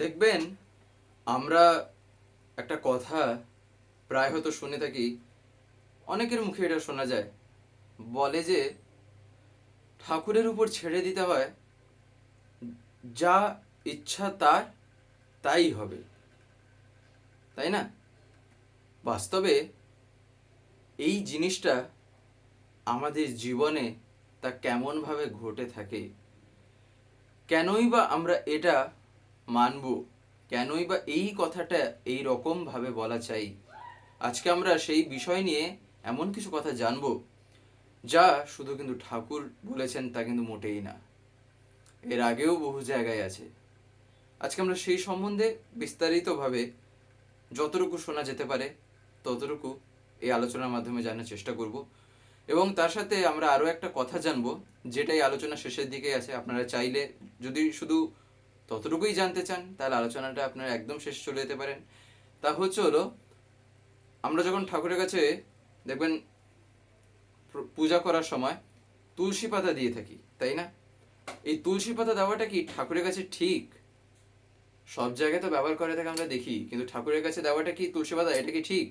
দেখবেন আমরা একটা কথা প্রায় হয়তো শুনে থাকি, অনেকের মুখে এটা শোনা যায়, বলে যে ঠাকুরের উপর ছেড়ে দিতে হয়, যা ইচ্ছা তার তাই হবে, তাই না? বাস্তবে এই জিনিসটা আমাদের জীবনে তা কেমনভাবে ঘটে থাকে, কেনই বা আমরা এটা মানব, কেনই বা এই কথাটা এই রকমভাবে বলা চাই। আজকে আমরা সেই বিষয় নিয়ে এমন কিছু কথা জানবো যা শুধু কিন্তু ঠাকুর বলেছেন তা কিন্তু মোটেই না, এর আগেও বহু জায়গায় আছে। আজকে আমরা সেই সম্বন্ধে বিস্তারিতভাবে যতটুকু শোনা যেতে পারে ততটুকু এই আলোচনার মাধ্যমে জানার চেষ্টা করব। এবং তার সাথে আমরা আরও একটা কথা জানবো, যেটা এই আলোচনা শেষের দিকে আছে। আপনারা চাইলে যদি শুধু ততটুকুই জানতে চান, তাহলে আলোচনাটা আপনারা একদম শেষে চলে যেতে পারেন। তা হলো, আমরা যখন ঠাকুরের কাছে দেখবেন পূজা করার সময় তুলসী পাতা দিয়ে থাকি, তাই না? এই তুলসী পাতা দেওয়াটা কি ঠাকুরের কাছে ঠিক? সব জায়গায় তো ব্যবহার করে থাকে আমরা দেখি, কিন্তু ঠাকুরের কাছে দেওয়াটা কি তুলসী পাতা, এটা কি ঠিক?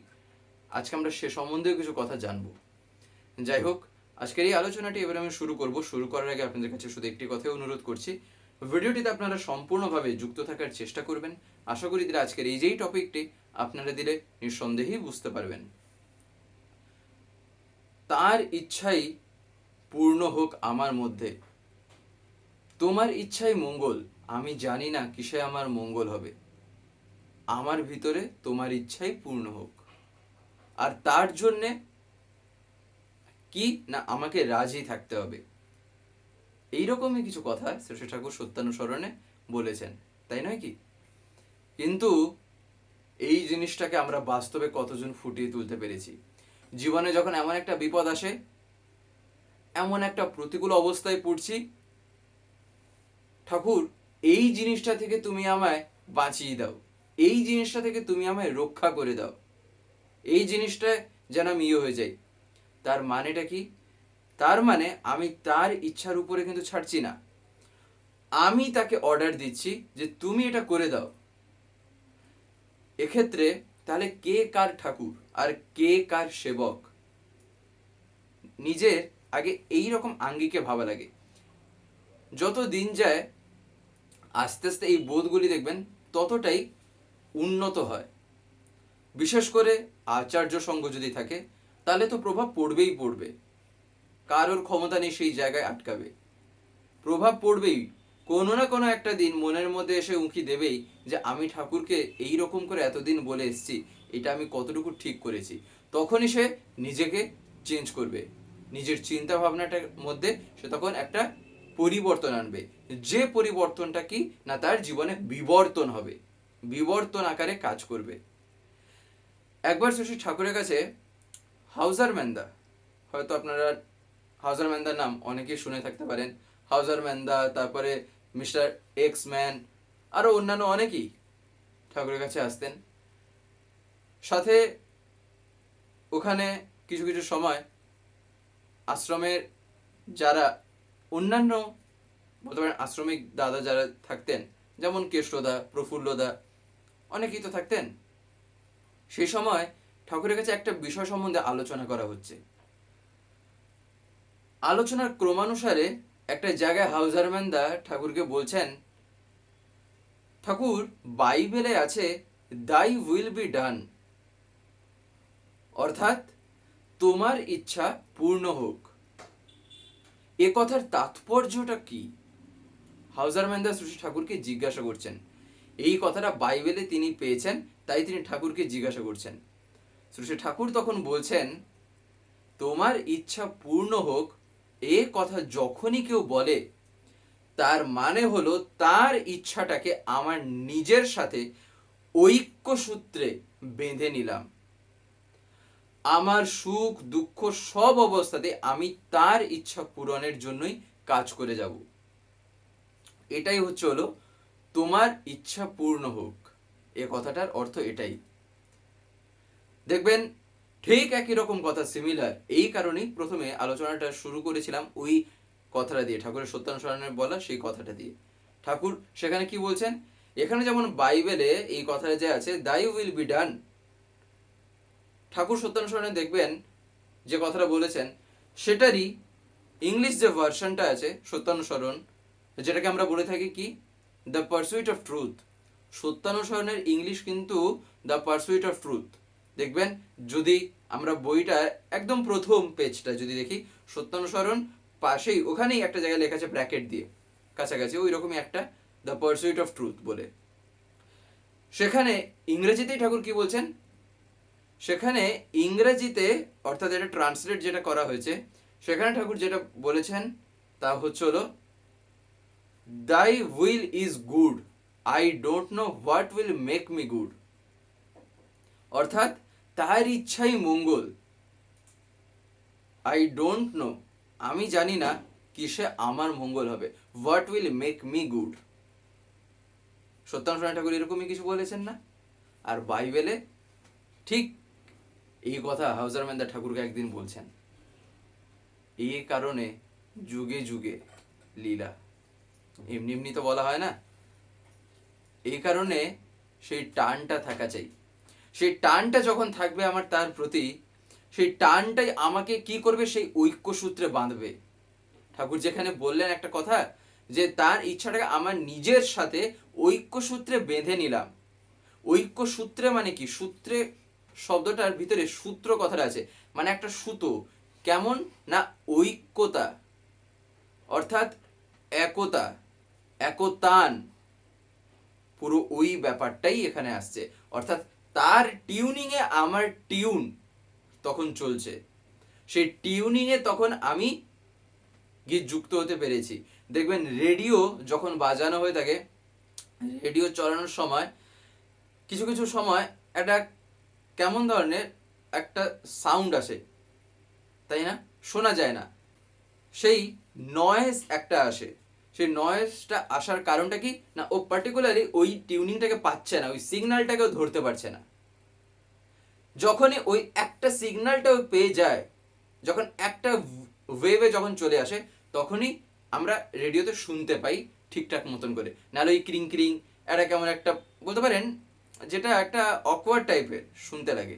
আজকে আমরা সে সম্বন্ধেও কিছু কথা জানবো। যাই হোক, আজকের এই আলোচনাটি এবার আমি শুরু করব। শুরু করার আগে আপনাদের কাছে শুধু একটি কথাই অনুরোধ করছি, ভিডিওটিতে আপনারা সম্পূর্ণভাবে যুক্ত থাকার চেষ্টা করবেন। আশা করি দিলে আজকের এই যেই টপিকটি আপনারা দিলে নিঃসন্দেহেই বুঝতে পারবেন। তার ইচ্ছাই পূর্ণ হোক আমার মধ্যে, তোমার ইচ্ছাই মঙ্গল, আমি জানি না কিসে আমার মঙ্গল হবে, আমার ভিতরে তোমার ইচ্ছাই পূর্ণ হোক। আর তার জন্যে কি না, আমাকে রাজি থাকতে হবে। এইরকমই কিছু কথা শ্রী ঠাকুর সত্যানুসরণে বলেছেন, তাই নয় কি? কিন্তু এই জিনিসটাকে আমরা বাস্তবে কতজন ফুটিয়ে তুলতে পেরেছি? জীবনে যখন এমন একটা বিপদ আসে, এমন একটা প্রতিকূল অবস্থায় পড়ছি, ঠাকুর এই জিনিসটা থেকে তুমি আমায় বাঁচিয়ে দাও, এই জিনিসটা থেকে তুমি আমায় রক্ষা করে দাও, এই জিনিসটা যেন আমি হয়ে যাই। তার মানেটা কি? তার মানে আমি তার ইচ্ছার উপরে কিন্তু ছাড়ছি না, আমি তাকে অর্ডার দিচ্ছি যে তুমি এটা করে দাও। এক্ষেত্রে তাহলে কে কার ঠাকুর আর কে কার সেবক? নিজের আগে এই রকম আঙ্গিকে ভাবা লাগে। যত দিন যায় আস্তে আস্তে এই বোধগুলি দেখবেন ততটাই উন্নত হয়। বিশেষ করে আচার্য সঙ্গ যদি থাকে, তাহলে তো প্রভাব পড়বেই পড়বে। কারোর ক্ষমতা নেই সেই জায়গায় আটকাবে, প্রভাব পড়বেই। কোনো না কোনো একটা দিন মনের মধ্যে এসে উঁকি দেবেই যে আমি ঠাকুরকে এই রকম করে এতদিন বলে এসেছি, এটা আমি কতটুকু ঠিক করেছি। তখনই সে নিজেকে চেঞ্জ করবে, নিজের চিন্তা ভাবনাটার মধ্যে সে তখন একটা পরিবর্তন আনবে। যে পরিবর্তনটা কি না, তার জীবনে বিবর্তন হবে, বিবর্তন আকারে কাজ করবে। একবার শ্রী ঠাকুরের কাছে হাউজার ম্যান্দা, হয়তো আপনারা হাউজার ম্যান্দার নাম অনেকেই শুনে থাকতে পারেন। হাউজার ম্যান্দা, তারপরে মিস্টার এক্স ম্যান, আরও অন্যান্য অনেকেই ঠাকুরের কাছে আসতেন। সাথে ওখানে কিছু কিছু সময় আশ্রমের যারা অন্যান্য বলতে পারেন আশ্রমিক দাদা যারা থাকতেন, যেমন কেষ্টদা, প্রফুল্লদা, অনেকেই তো থাকতেন। সেই সময় ঠাকুরের কাছে একটা বিষয় সম্বন্ধে আলোচনা করা হচ্ছে। আলোচনার ক্রমানুসারে একটা জায়গায় হাউজারম্যানদা ঠাকুরকে বলছেন, ঠাকুর বাইবেলে আছে দাই উইল বি ডান, অর্থাৎ তোমার ইচ্ছা পূর্ণ হোক। এ কথার তাৎপর্যটা কি? হাউজারম্যানদা শ্রী ঠাকুরকে জিজ্ঞাসা করছেন। এই কথাটা বাইবেলে তিনি পেয়েছেন, তাই তিনি ঠাকুরকে জিজ্ঞাসা করছেন। শ্রী ঠাকুর তখন বলছেন, তোমার ইচ্ছা পূর্ণ হোক এ কথা যখনই কেউ বলে, তার মানে হলো তার ইচ্ছাটাকে আমার নিজের সাথে ঐক্য সূত্রে বেঁধে নিলাম। আমার সুখ দুঃখ সব অবস্থাতে আমি তার ইচ্ছা পূরণের জন্যই কাজ করে যাব। এটাই হলো তোমার ইচ্ছা পূর্ণ হোক, এ কথাটার অর্থ এটাই। দেখবেন ঠিক একই রকম কথা, সিমিলার। এই কারণেই প্রথমে আলোচনাটা শুরু করেছিলাম ওই কথাটা দিয়ে, ঠাকুরের সত্যানুসরণের বলা সেই কথাটা দিয়ে। ঠাকুর সেখানে কি বলছেন, এখানে যেমন বাইবেলে এই কথাটা যে আছে, দাই উইল বি ডান, ঠাকুর সত্যানুসরণে দেখবেন যে কথাটা বলেছেন সেটারই ইংলিশ যে ভার্সনটা আছে সত্যানুসরণ, যেটাকে আমরা বলে থাকি কি, দ্য পারসুইট অফ ট্রুথ। সত্যানুসরণের ইংলিশ কিন্তু দ্য পারসুইট অফ ট্রুথ। দেখবেন যদি আমরা বইটা একদম প্রথম পেজটা যদি দেখি, সত্যানুসরণ পাশেই ওখানেই একটা জায়গায় লেখা আছে ব্র্যাকেট দিয়ে, কাছাকাছি ওই রকমই একটা দ্য পারসুইট অফ ট্রুথ বলে। সেখানে ইংরেজিতেই ঠাকুর কি বলছেন, সেখানে ইংরেজিতে অর্থাৎ এটা ট্রান্সলেট যেটা করা হয়েছে, সেখানে ঠাকুর যেটা বলেছেন তা হচ্ছে হলো, দাই will is good, I don't know what will make me good. অর্থাৎ তার ইচ্ছাই মঙ্গল, আই ডোন্ট নো, আমি জানি না কিসে আমার মঙ্গল হবে, what will make me good. Satyanusaran Thakur এরকমই কিছু বলেছেন না? আর বাইবেলে ঠিক এই কথা হাউজার মেন্দা ঠাকুরকে একদিন বলছেন, এই কারণে যুগে যুগে লীলা, এমনি এমনি তো বলা হয় না, এই কারণে সেই টানটা থাকা চাই। সেই টানটা যখন থাকবে আমার তার প্রতি, সেই টানটাই আমাকে কি করবে, সেই ঐক্য সূত্রে বাঁধবে। ঠাকুর যেখানে বললেন একটা কথা, যে তার ইচ্ছাটাকে আমার নিজের সাথে ঐক্য সূত্রে বেঁধে নিলাম। ঐক্য সূত্রে মানে কি, সূত্রে শব্দটার ভিতরে সূত্র কথাটা আছে, মানে একটা সুতো, কেমন না ঐক্যতা, অর্থাৎ একতা, একতান, পুরো ওই ব্যাপারটাই এখানে আসছে। অর্থাৎ তার টিউনিং এ আমার টিউন তখন চলছে, সেই টিউনিং এ তখন আমি গিয়ে যুক্ত হতে পেরেছি। দেখবেন রেডিও যখন বাজানো হয়ে থাকে, রেডিও চালানোর সময় কিছু কিছু সময় একটা কেমন ধরনের একটা সাউন্ড আসে, তাই না, শোনা যায় না, সেই নয়েজ একটা আসে। সেই নয়েজটা আসার কারণটা কি না, ও পার্টিকুলারলি ওই টিউনিংটাকে পাচ্ছে না, ওই সিগন্যালটাকেও ধরতে পারছে না। যখনই ওই একটা সিগন্যালটাও পেয়ে যায়, যখন একটা ওয়েভে যখন চলে আসে, তখনই আমরা রেডিওতে শুনতে পাই ঠিকঠাক মতন করে। নাহলে ওই ক্রিং ক্রিং এটা কেমন একটা বলতে পারেন, যেটা একটা অকওয়ার্ড টাইপের শুনতে লাগে।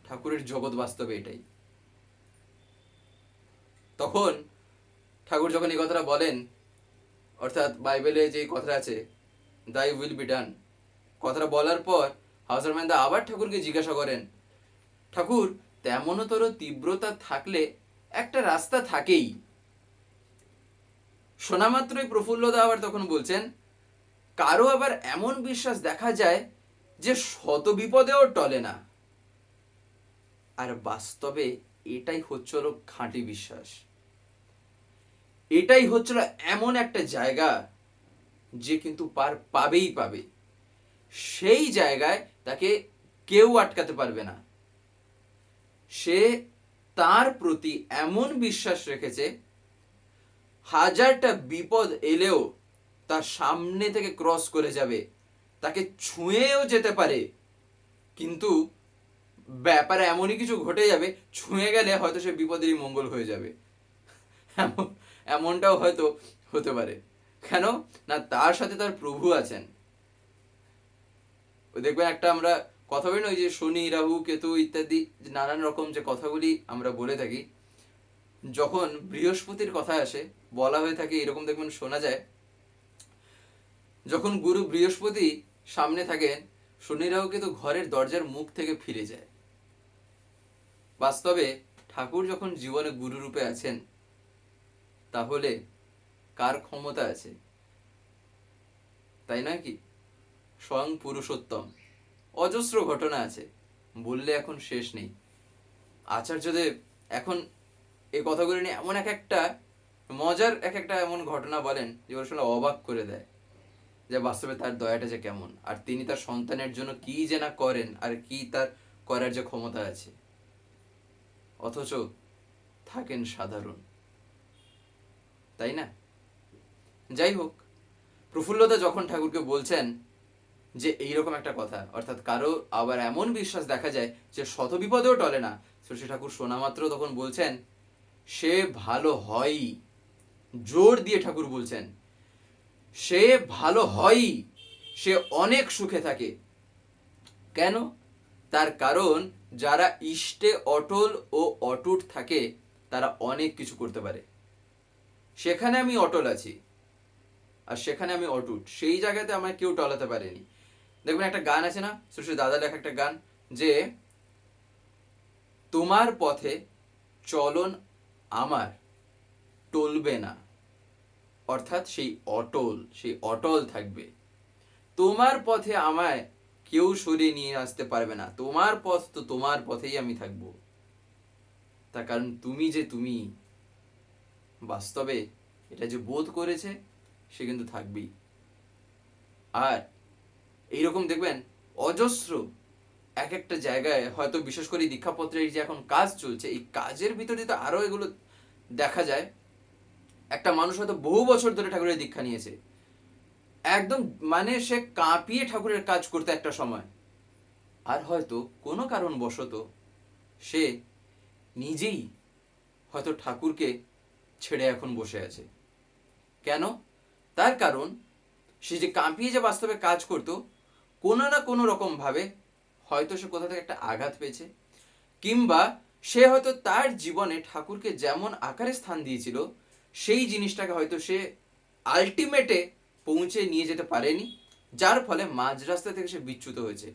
ঠাকুরের জগৎ বাস্তবে এটাই। তখন ঠাকুর যখন এই কথাটা বলেন, অর্থাৎ বাইবেলে যে কথাটা আছে দাই উইল বি ডান, কথাটা বলার পর হাউজার ম্যানদা আবার ঠাকুরকে জিজ্ঞাসা করেন, ঠাকুর তেমনতর তীব্রতা থাকলে একটা রাস্তা থাকেই। শোনা মাত্রই প্রফুল্লদা আবার তখন বলছেন, কারো আবার এমন বিশ্বাস দেখা যায় যে শত বিপদেও টলে না। আর বাস্তবে এটাই হচ্ছিল খাঁটি বিশ্বাস, এটাই হচ্ছিল এমন একটা জায়গা যে কিন্তু পার পাবেই পাবে, সেই জায়গায় তাকে কেউ আটকাতে পারবে না। সে তার প্রতি এমন বিশ্বাস রেখেছে, হাজারটা বিপদ এলেও তার সামনে থেকে ক্রস করে যাবে, তাকে ছুঁয়েও যেতে পারে, কিন্তু ব্যাপারে এমনই কিছু ঘটে যাবে, ছুঁয়ে গেলে হয়তো সে বিপদেরই মঙ্গল হয়ে যাবে। এমনটাও হয়তো হতে পারে। কেন না, তার সাথে তার প্রভু আছেন। দেখবেন একটা আমরা কথা বলি না, ওই যে শনি রাহু কেতু ইত্যাদি নানান রকম যে কথাগুলি আমরা বলে থাকি, যখন বৃহস্পতির কথা আসে বলা হয়ে থাকে এরকম, দেখবেন শোনা যায়, যখন গুরু বৃহস্পতি সামনে থাকেন, শনি রাহু কেতু ঘরের দরজার মুখ থেকে ফিরে যায়। বাস্তবে ঠাকুর যখন জীবনে গুরু রূপে আছেন, তাহলে কার ক্ষমতা আছে, তাই নয় কি? স্বয়ং পুরুষোত্তম। অজস্র ঘটনা আছে, বললে এখন শেষ নেই। আচার্যদেব এখন এই কথাগুলি নিয়ে এমন এক একটা মজার এক একটা এমন ঘটনা বলেন যে ওর শুনে অবাক করে দেয়, যে বাস্তবে তার দয়াটা যে কেমন, আর তিনি তার সন্তানের জন্য কি যে না করেন, আর কি তার করার যে ক্ষমতা আছে, অথচ থাকেন সাধারণ, তাই না? যাই হোক, প্রফুল্লদা যখন ঠাকুরকে বলছেন যে এইরকম একটা কথা, অর্থাৎ কারো আবার এমন বিশ্বাস দেখা যায় যে শত বিপদেও টলে না, শ্রী ঠাকুর শোনা মাত্র তখন বলছেন সে ভালো হয়ই, জোর দিয়ে ঠাকুর বলছেন সে ভালো হয়ই, সে অনেক সুখে থাকে। কেন? তার কারণ যারা ইষ্টে অটল ও অটুট থাকে তারা অনেক কিছু করতে পারে। সেখানে আমি অটল আছি আর সেখানে আমি অটুট, সেই জায়গাতে আমায় কেউ টলাতে পারেনি। দেখবেন একটা গান আছে না, সুশ্রী দাদা লেখা একটা গান, যে তোমার পথে চলন আমার টলবে না, অর্থাৎ সেই অটল থাকবে। তোমার পথে আমায় কেউ সরিয়ে নিয়ে আসতে পারবে না, তোমার পথ তো তোমার পথেই আমি থাকবো। তার কারণ তুমি যে তুমি, বাস্তবে এটা যে বোধ করেছে সে কিন্তু থাকবেই। আর এইরকম দেখবেন অজস্র এক একটা জায়গায়, হয়তো বিশেষ করে দীক্ষাপত্রের যে এখন কাজ চলছে, এই কাজের ভিতরে তো আরো এগুলো দেখা যায়। একটা মানুষ হয়তো বহু বছর ধরে ঠাকুরের দীক্ষা নিয়েছে, একদম মানে সে কাঁপিয়ে ঠাকুরের কাজ করতে একটা সময়, আর হয়তো কোনো কারণবশত সে নিজেই হয়তো ঠাকুরকে ছেড়ে এখন বসে আছে। কেন? তার কারণ সে যে কাঁপিয়ে যে বাস্তবে কাজ করতো, কোনো না কোনো রকম ভাবে হয়তো সে কোথা থেকে একটা আঘাত পেয়েছে, কিংবা সে হয়তো তার জীবনে ঠাকুরকে যেমন আকারে স্থান দিয়েছিল সেই জিনিসটাকে হয়তো সে আলটিমেটে পৌঁছে নিয়ে যেতে পারেনি, যার ফলে মাঝ রাস্তা থেকে সে বিচ্যুত হয়েছে।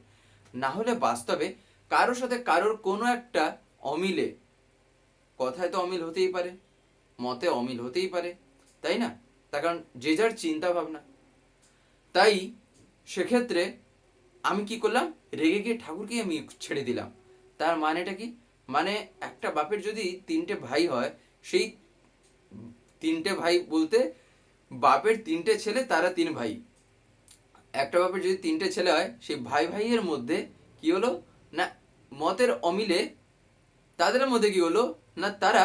না হলে বাস্তবে কারোর সাথে কারোর কোনো একটা অমিলে, কথায় তো অমিল হতেই পারে, মতে অমিল হতেই পারে, তাই না? তার কারণ যে যার চিন্তা ভাবনা। তাই সেক্ষেত্রে আমি কি করলাম, রেগে গিয়ে ঠাকুরকেই আমি ছেড়ে দিলাম। তার মানেটা কি? মানে একটা বাপের যদি তিনটে ভাই হয়, সেই তিনটে ভাই বলতে বাপের তিনটে ছেলে, তারা তিন ভাই। একটা বাপের যদি তিনটে ছেলে হয়, সেই ভাই ভাইয়ের মধ্যে কি হলো না, মতের অমিলে তাদের মধ্যে কি হলো না, তারা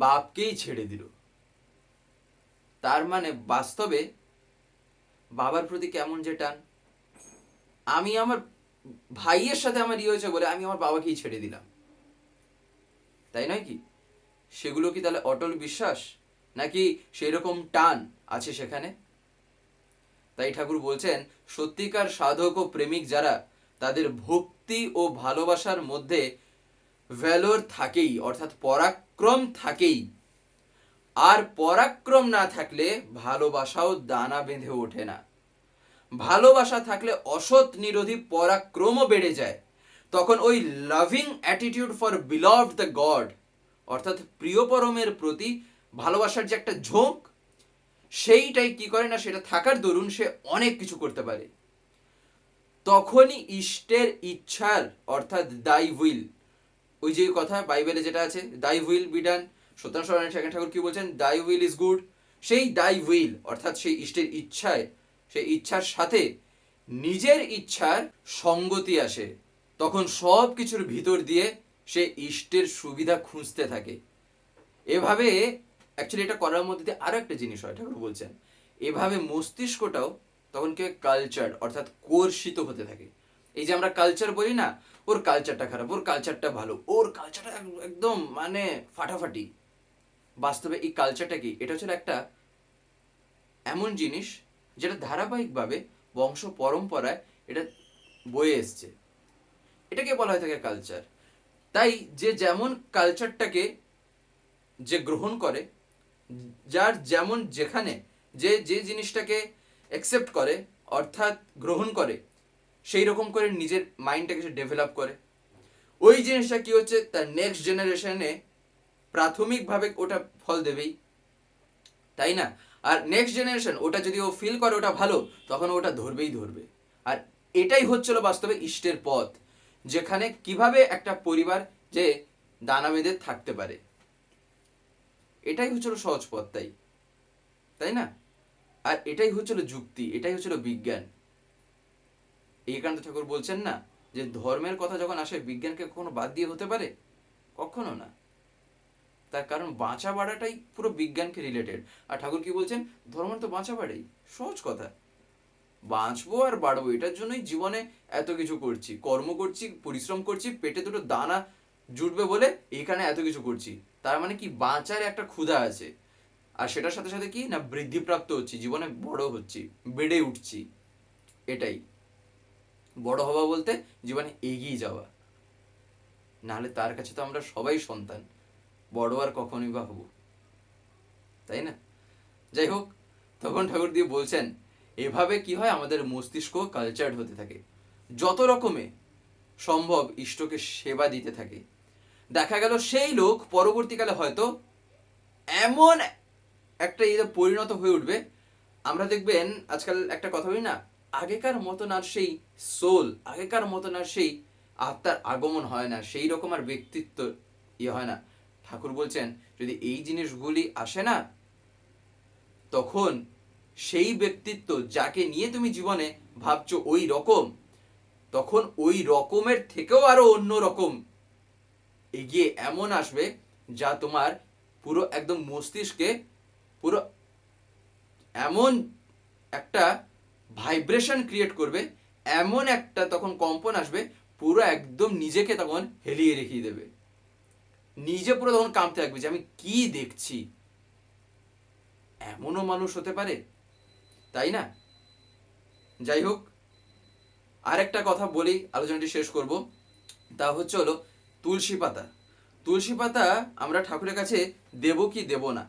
বাপকেই ছেড়ে দিল। তার মানে বাস্তবে বাবার প্রতি কেমন যে টান, আমি আমার ভাইয়ের সাথে আমার ইয়ে হয়েছে বলে আমি আমার বাবাকেই ছেড়ে দিলাম, তাই নয় কি? সেগুলো কি তাহলে অটল বিশ্বাস, নাকি সেই রকম টান আছে সেখানে? তাই ঠাকুর বলছেন, সত্যিকার সাধক ও প্রেমিক যারা, তাদের ভক্তি ও ভালোবাসার মধ্যে ভ্যালোর থাকেই, অর্থাৎ পরাক্রম থাকেই। আর পরাক্রম না থাকলে ভালোবাসাও দানা বেঁধে ওঠে না। ভালোবাসা থাকলে অসৎ নিরোধী পরাক্রমও বেড়ে যায়। তখন ওই loving attitude for beloved the god, অর্থাৎ প্রিয় পরমের প্রতি ভালোবাসার যে একটা ঝোঁক, সেইটাই কি করে না, সেটা থাকার দরুন সে অনেক কিছু করতে পারে। তখনই ইষ্টের ইচ্ছার, অর্থাৎ দাই উইল, ওই যে কথা বাইবেলে যেটা আছে, দাই উইল বি ডান, সত্যনারায়ণ স্বামী ঠাকুর কি বলছেন, দাই উইল ইজ গুড। সেই দাই উইল অর্থাৎ সেই ইষ্টের ইচ্ছায়, সেই ইচ্ছার সাথে নিজের ইচ্ছার সঙ্গতি আসে, তখন সব কিছুর ভিতর দিয়ে সে ইষ্টের সুবিধা খুঁজতে থাকে। এভাবে অ্যাকচুয়ালি এটা করার মধ্যে দিয়ে আরো একটা জিনিস হয়, ঠাকুর বলছেন এভাবে মস্তিষ্কটাও তখন কে কালচার, অর্থাৎ কোর্ষিত হতে থাকে। এই যে আমরা কালচার বলি না, ওর কালচারটা খারাপ, ওর কালচারটা ভালো, ওর কালচারটা একদম মানে ফাটাফাটি। বাস্তবে এই কালচারটা কি? এটা হচ্ছে একটা এমন জিনিস যেটা ধারাবাহিকভাবে বংশ পরম্পরায় এটা বয়ে এসছে, এটাকে বলা হয় থাকে কালচার। তাই যে যেমন কালচারটাকে যে গ্রহণ করে, যার যেমন যেখানে যে যে জিনিসটাকে অ্যাকসেপ্ট করে, অর্থাৎ গ্রহণ করে, সেই রকম করে নিজের মাইন্ডটাকে সে ডেভেলপ করে। ওই জিনিসটা কি হচ্ছে, তার নেক্সট জেনারেশনে প্রাথমিকভাবে ওটা ফল দেবেই, তাই না? আর নেক্সট জেনারেশন ওটা যদি ও ফিল করে ওটা ভালো, তখন ওটা ধরবেই ধরবে। আর এটাই হচ্ছিল বাস্তবে ইষ্টের পথ, যেখানে কিভাবে একটা পরিবার যে দানা বেঁধে থাকতে পারে, এটাই হচ্ছিল সহজ পথ। তাই তাই না? আর এটাই হচ্ছিল যুক্তি, এটাই হচ্ছিল বিজ্ঞান। একান্ত ঠাকুর বলছেন না যে ধর্মের কথা যখন আসে, বিজ্ঞানকে কখনো বাদ দিয়ে হতে পারে? কখনো না। তার কারণ বাঁচা বাড়াটাই পুরো বিজ্ঞানকে রিলেটেড। আর ঠাকুর কি বলছেন, ধর্ম তো বাঁচা বাড়াই, সহজ কথা। বাঁচবো আর বাড়বো, এটার জন্যই জীবনে এত কিছু করছি, কর্ম করছি, পরিশ্রম করছি, পেটে দুটো দানা জুটবে বলে এখানে এত কিছু করছি। তার মানে কি, বাঁচার একটা ক্ষুধা আছে। আর সেটার সাথে সাথে কি না, বৃদ্ধিপ্রাপ্ত হচ্ছি, জীবনে বড় হচ্ছি, বেড়ে উঠছি। এটাই বড় হওয়া বলতে জীবনে এগিয়ে যাওয়া, নাহলে তার কাছে তো আমরা সবাই সন্তান, বড় আর কখনই বা হব, তাই না? যাই হোক, তখন ঠাকুর দিয়ে বলছেন এভাবে কি হয়, আমাদের মস্তিষ্ক কালচার্ড হতে থাকে, যত রকমে সম্ভব ইষ্টকে সেবা দিতে থাকে। দেখা গেল সেই লোক পরবর্তীকালে হয়তো এমন একটা পরিণত হয়ে উঠবে, আমরা দেখবেন আজকাল একটা কথা বলি না, আগেকার মতন আর সেই সোল, আগেকার মতন আর সেই আত্মার আগমন হয় না, সেই রকম আর ব্যক্তিত্ব হয় না। ঠাকুর বলছেন যদি এই জিনিসগুলি আসে না, তখন সেই ব্যক্তিত্ব যাকে নিয়ে তুমি জীবনে ভাবছো ওই রকম, তখন ওই রকমের থেকেও আরো অন্য রকম এগিয়ে এমন আসবে যা তোমার পুরো একদম মস্তিষ্কে পুরো এমন একটা ভাইব্রেশন ক্রিয়েট করবে, এমন একটা তখন কম্পন আসবে, পুরো একদম নিজেকে তখন হেলিয়ে রেখে দেবে, নিজে পুরো তখন কাঁপতে থাকবে যে আমি কি দেখছি। এমনও মানুষ হতে পারে, তাই না? যাই হোক, আরেকটা কথা বলি, আলোচনাটি শেষ করব। তা হচ্ছে হলো তুলসী পাতা। তুলসী পাতা আমরা ঠাকুরের কাছে দেব কি দেব না,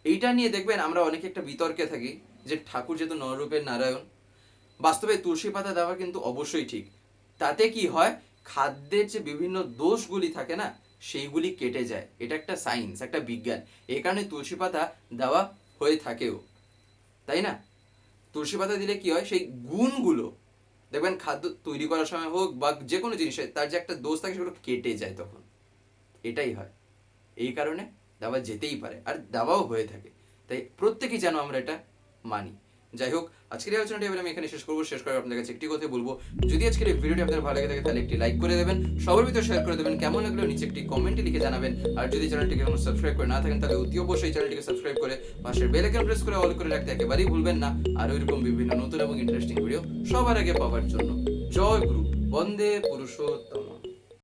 এইটা নিয়ে দেখবেন আমরা অনেকে একটা বিতর্কে থাকি যে ঠাকুর যেহেতু নররূপের নারায়ণ, বাস্তবে তুলসী পাতা দেওয়া কিন্তু অবশ্যই ঠিক। তাতে কি হয়, খাদ্যের যে বিভিন্ন দোষগুলি থাকে না, সেইগুলি কেটে যায়। এটা একটা সায়েন্স, একটা বিজ্ঞান, এই কারণে তুলসী পাতা দেওয়া হয়ে থাকেও, তাই না? তুলসী পাতা দিলে কি হয়, সেই গুণগুলো দেখবেন খাদ্য তৈরি করার সময় হোক বা যে কোনো জিনিসে তার যে একটা দোষ থাকে সেগুলো কেটে যায় তখন, এটাই হয়। এই কারণে দেওয়া যেতেই পারে, আর দেওয়াও হয়ে থাকে, তাই প্রত্যেকেই যেন আমরা এটা মানি। যাই হোক, আজকের এই আলোচনাটি এবার আমি এখানে শেষ করবো। শেষ করে আপনাদের কাছে একটি কথা বলবো, যদি আজকের এই ভিডিওটি আপনাদের ভালো লেগে থাকে তাহলে একটি লাইক করে দেবেন, সবার ভিতরে শেয়ার করে দেবেন, কেমন লাগলো নিচে একটি কমেন্টে লিখে জানাবেন। আর যদি চ্যানেলটিকে এখনো সাবস্ক্রাইব করে না থাকেন তাহলে অতি অবশ্যই চ্যানেলটিকে সাবস্ক্রাইব করে পাশের বেল আইকন প্রেস করে অল করে রাখতে একেবারেই ভুলবেন না, আর ওইরকম বিভিন্ন নতুন এবং ইন্টারেস্টিং ভিডিও সবার আগে পাওয়ার জন্য। জয় গুরু, বন্দে পুরুষোত্তম।